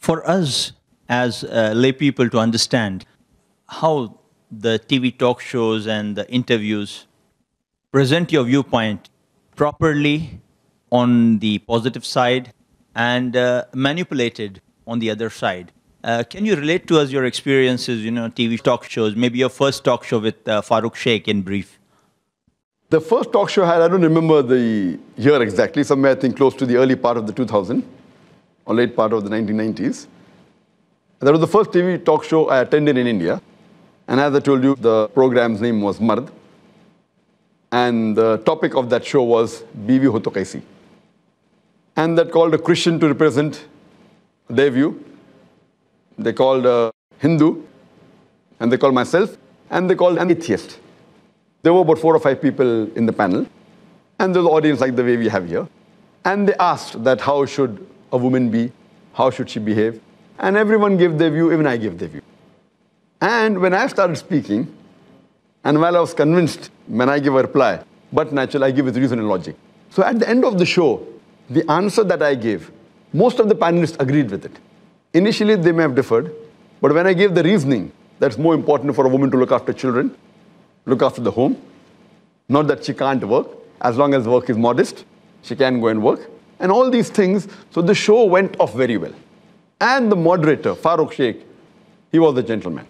For us as lay people to understand how the TV talk shows and the interviews present your viewpoint properly on the positive side and manipulated on the other side. Can you relate to us your experiences, TV talk shows, maybe your first talk show with Farooq Shaikh in brief? The first talk show I don't remember the year exactly, somewhere I think close to the early part of the 2000 or late part of the 1990s. That was the first TV talk show I attended in India. And as I told you, the program's name was Mard. And the topic of that show was Biwi ho to Kaisi. And that called a Christian to represent their view. They called a Hindu, and they called myself, and they called an atheist. There were about 4 or 5 people in the panel, and there was an audience like the way we have here. And they asked that how should a woman be, how should she behave, and everyone gave their view, even I gave their view. And when I started speaking, and while I was convinced when I give a reply, but naturally I give with reason and logic. So at the end of the show, the answer that I gave, most of the panelists agreed with it. Initially, they may have differed, but when I gave the reasoning, that's more important for a woman to look after children, look after the home, not that she can't work, as long as work is modest, she can go and work, and all these things. So the show went off very well. And the moderator, Farooq Shaikh, he was a gentleman.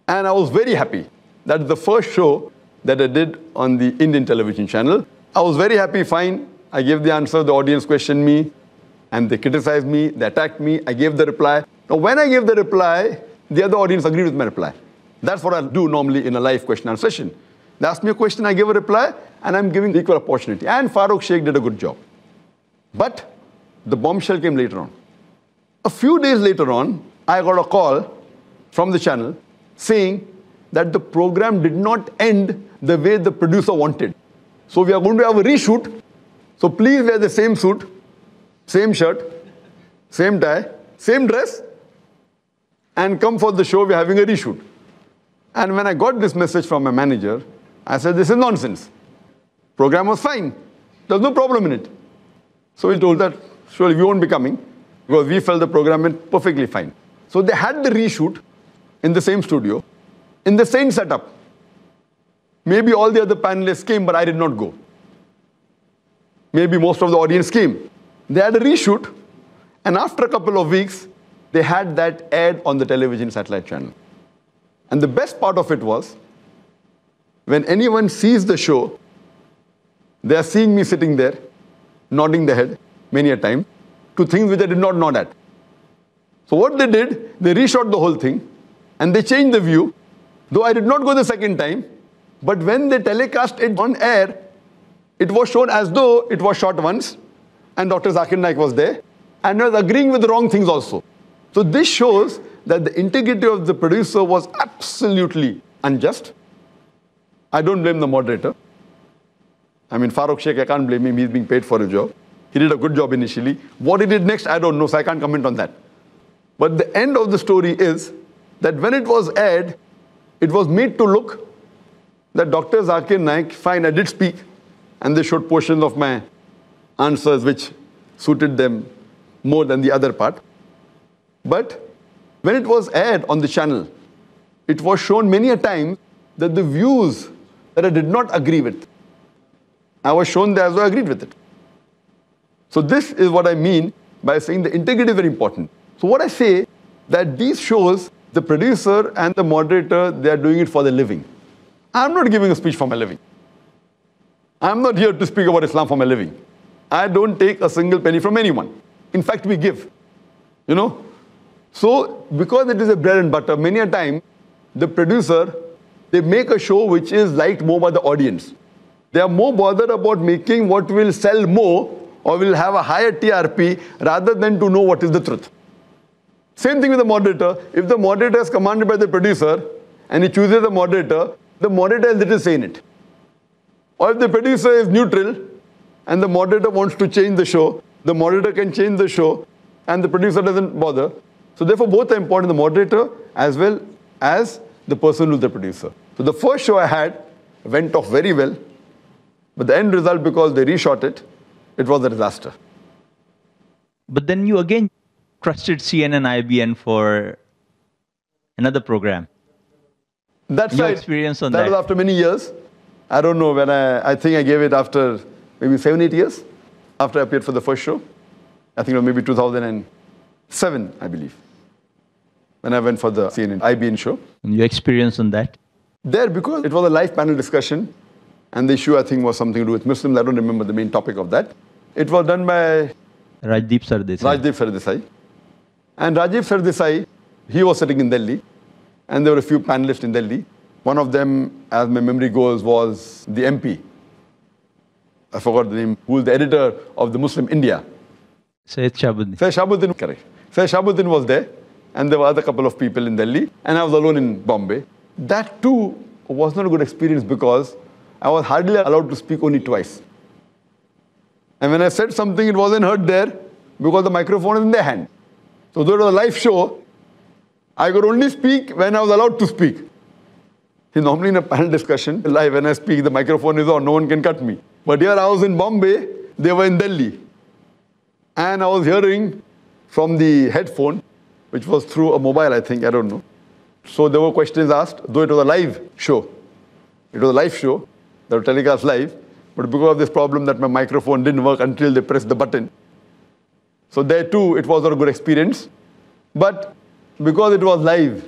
And I was very happy. That's the first show that I did on the Indian television channel. I was very happy, fine. I gave the answer, the audience questioned me, and they criticized me, they attacked me, I gave the reply. Now, when I gave the reply, the other audience agreed with my reply. That's what I do normally in a live question and answer session. They ask me a question, I give a reply, and I'm giving equal opportunity. And Farooq Shaikh did a good job. But the bombshell came later on. A few days later on, I got a call from the channel saying that the program did not end the way the producer wanted. So we are going to have a reshoot. So please wear the same suit, same shirt, same tie, same dress, and come for the show. We're having a reshoot. And when I got this message from my manager, I said, this is nonsense. Program was fine. There's no problem in it. So he told that, surely we won't be coming, because we felt the program went perfectly fine. So they had the reshoot in the same studio, in the same setup. Maybe all the other panelists came, but I did not go. Maybe most of the audience came. They had a reshoot, and after a couple of weeks, they had that aired on the television satellite channel. And the best part of it was, when anyone sees the show, they are seeing me sitting there, nodding the head, many a time, to things which I did not nod at. So what they did, they reshot the whole thing, and they changed the view, though I did not go the second time, but when they telecast it on air, it was shown as though it was shot once, and Dr. Zakir Naik was there, and was agreeing with the wrong things also. So this shows that the integrity of the producer was absolutely unjust. I don't blame the moderator. I mean, Farooq Shaikh, I can't blame him, he's being paid for his job. He did a good job initially. What he did next, I don't know, so I can't comment on that. But the end of the story is that when it was aired, it was made to look that Dr. Zakir Naik, fine, I did speak, and they showed portions of my answers which suited them more than the other part. But when it was aired on the channel, it was shown many a time that the views that I did not agree with, I was shown there as though I agreed with it. So this is what I mean by saying the integrity is very important. So what I say, that these shows, the producer and the moderator, they are doing it for their living. I'm not giving a speech for my living. I'm not here to speak about Islam for my living. I don't take a single penny from anyone. In fact, we give, So because it is a bread and butter, many a time, the producer, they make a show which is liked more by the audience. They are more bothered about making what will sell more or will have a higher TRP rather than to know what is the truth. Same thing with the moderator. If the moderator is commanded by the producer and he chooses the moderator has little say in it. Or if the producer is neutral and the moderator wants to change the show, the moderator can change the show and the producer doesn't bother. So therefore both are important, the moderator as well as the person who's the producer. So the first show I had went off very well, but the end result, because they reshot it, it was a disaster. But then you again trusted CNN IBN for another program. That's Your right. experience on That that? was after many years. I don't know when I think I gave it after maybe 7, 8 years after I appeared for the first show. I think it was maybe 2007, I believe, when I went for the CNN IBN show. And your experience on that? There, because it was a live panel discussion, and the issue I think was something to do with Muslims. I don't remember the main topic of that. It was done by Rajdeep Sardesai. Rajdeep Sardesai. And Rajiv Sardesai, he was sitting in Delhi, and there were a few panelists in Delhi. One of them, as my memory goes, was the MP. I forgot the name, who was the editor of the Muslim India. Syed Shahabuddin. Syed Shahabuddin, correct. Syed Shahabuddin was there, and there were other couple of people in Delhi, and I was alone in Bombay. That too was not a good experience because I was hardly allowed to speak only twice. And when I said something, it wasn't heard there because the microphone is in their hand. So though it was a live show, I could only speak when I was allowed to speak. See, normally in a panel discussion, live, when I speak, the microphone is on, no one can cut me. But here I was in Bombay, they were in Delhi. And I was hearing from the headphone, which was through a mobile, I think, I don't know. So there were questions asked, though it was a live show. It was a live show, that was telecast live, but because of this problem that my microphone didn't work until they pressed the button. So there too, it was not a good experience. But because it was live,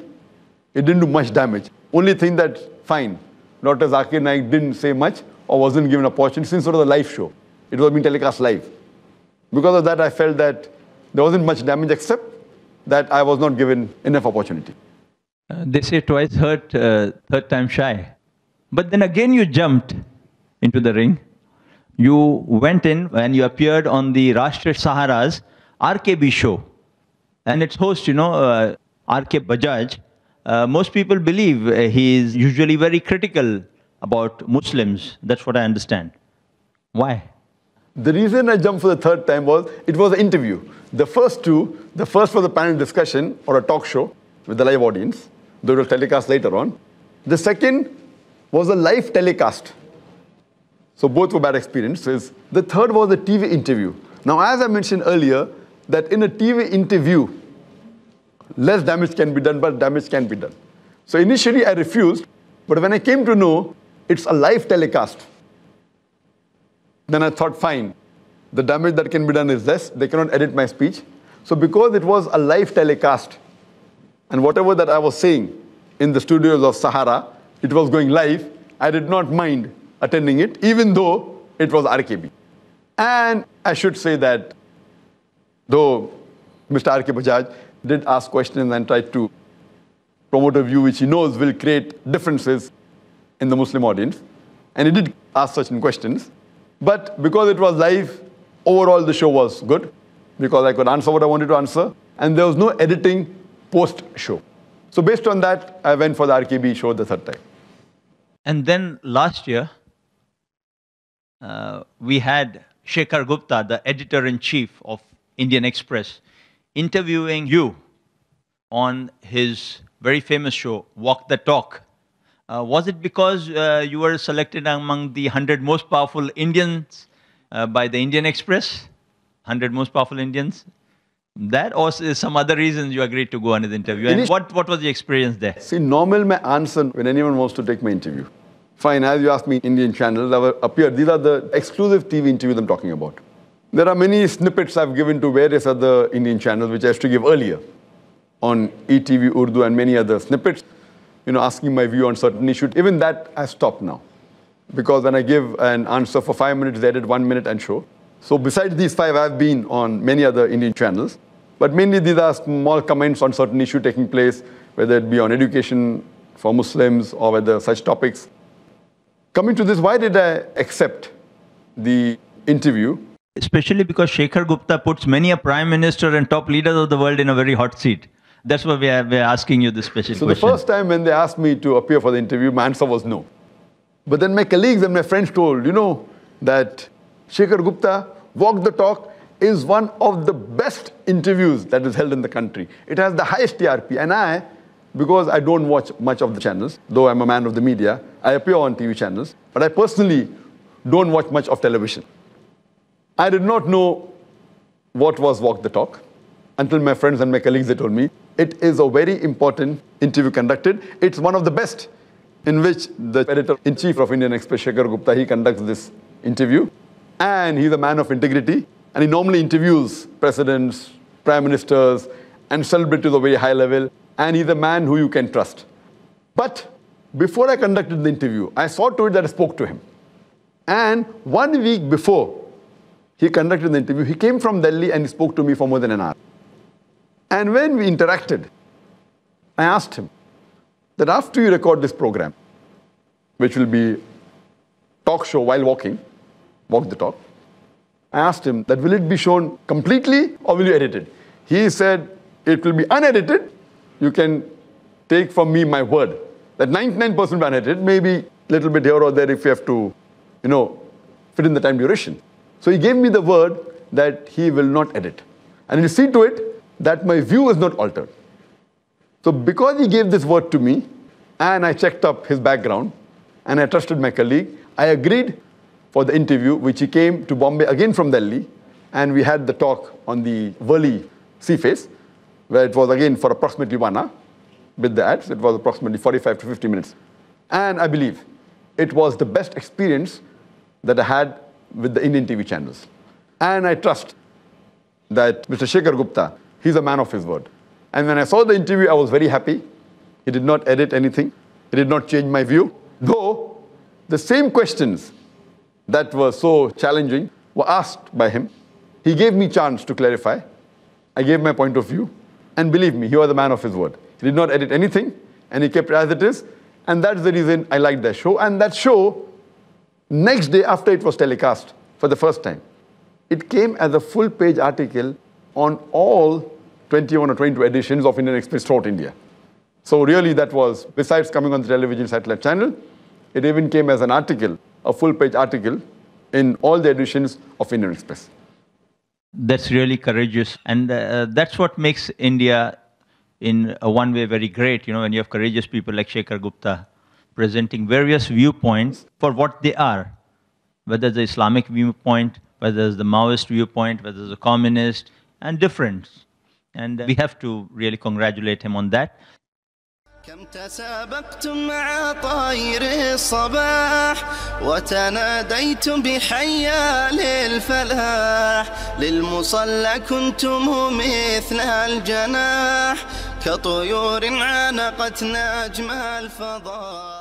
it didn't do much damage. Only thing that, fine, Dr. Zakir Naik didn't say much or wasn't given an opportunity since it was a live show. It was being telecast live. Because of that, I felt that there wasn't much damage except that I was not given enough opportunity. They say twice hurt, third time shy. But then again you jumped into the ring. You went in and you appeared on the Rashtriya Sahara's RKB show. And its host, RK Bajaj, most people believe he is usually very critical about Muslims. That's what I understand. Why? The reason I jumped for the third time was, it was an interview. The first two, the first was a panel discussion or a talk show with the live audience. They will telecast later on. The second was a live telecast. So both were bad experiences. The third was a TV interview. Now, as I mentioned earlier, that in a TV interview, less damage can be done, but damage can be done. So initially I refused, but when I came to know it's a live telecast, then I thought, fine, the damage that can be done is less. They cannot edit my speech. So because it was a live telecast, and whatever that I was saying in the studios of Sahara, it was going live, I did not mind attending it, even though it was RKB. And I should say that though Mr. RK Bajaj did ask questions and tried to promote a view which he knows will create differences in the Muslim audience, and he did ask certain questions, but because it was live, overall the show was good, because I could answer what I wanted to answer, and there was no editing post-show. So based on that, I went for the RKB show the third time. And then last year, we had Shekhar Gupta, the editor-in-chief of Indian Express, interviewing you on his very famous show, Walk the Talk. Was it because you were selected among the 100 most powerful Indians by the Indian Express? 100 most powerful Indians? That, or is some other reasons you agreed to go on his interview? And what was the experience there? See, normal my answer when anyone wants to take my interview. Fine, as you asked me, Indian channels have appeared. These are the exclusive TV interviews I'm talking about. There are many snippets I've given to various other Indian channels, which I used to give earlier on ETV, Urdu, and many other snippets, asking my view on certain issues. Even that has stopped now. Because when I give an answer for 5 minutes, they edit 1 minute and show. So besides these 5, I've been on many other Indian channels. But mainly these are small comments on certain issue taking place, whether it be on education for Muslims or whether such topics. Coming to this, why did I accept the interview? Especially because Shekhar Gupta puts many a prime minister and top leaders of the world in a very hot seat. That's why we're asking you this special question. So the first time when they asked me to appear for the interview, my answer was no. But then my colleagues and my friends told, that Shekhar Gupta, Walk the Talk, is one of the best interviews that is held in the country. It has the highest TRP. And because I don't watch much of the channels, though I'm a man of the media, I appear on TV channels, but I personally don't watch much of television. I did not know what was Walk the Talk. until my friends and my colleagues, they told me, it is a very important interview conducted. It's one of the best in which the editor-in-chief of Indian Express, Shekhar Gupta, he conducts this interview. And he's a man of integrity. And he normally interviews presidents, prime ministers, and celebrities of a very high level. And he's a man who you can trust. But before I conducted the interview, I saw to it that I spoke to him. And 1 week before he conducted the interview, he came from Delhi and he spoke to me for more than an hour. And when we interacted, I asked him that after you record this program, which will be talk show while walking, walk the talk, I asked him that will it be shown completely or will you edit it? He said it will be unedited. You can take from me my word that 99% will be unedited, maybe a little bit here or there if you have to, fit in the time duration. So he gave me the word that he will not edit. And he'll see to it that my view is not altered. So because he gave this word to me, and I checked up his background, and I trusted my colleague, I agreed for the interview, which he came to Bombay again from Delhi, and we had the talk on the Worli sea face, where it was again for approximately 1 hour. With the ads, it was approximately 45 to 50 minutes. And I believe it was the best experience that I had with the Indian TV channels. And I trust that Mr. Shekhar Gupta, he's a man of his word. And when I saw the interview, I was very happy. He did not edit anything. He did not change my view. Though the same questions that were so challenging were asked by him. He gave me chance to clarify. I gave my point of view. And believe me, he was a man of his word. He did not edit anything, and he kept it as it is. And that's the reason I liked that show. And that show, next day after it was telecast for the first time, it came as a full-page article on all 21 or 22 editions of Indian Express throughout India. So really that was, besides coming on the television satellite channel, it even came as an article, a full-page article in all the editions of Indian Express. That's really courageous. And that's what makes India, in a one way, very great. When you have courageous people like Shekhar Gupta presenting various viewpoints for what they are, whether it's the Islamic viewpoint, whether it's the Maoist viewpoint, whether it's the communist, and different. And we have to really congratulate him on that. كم تسابقتم مع طير الصباح وتناديتم بحيا للفلاح للمصلى كنتم مثل الجناح كطيور عانقت نجم الفضاء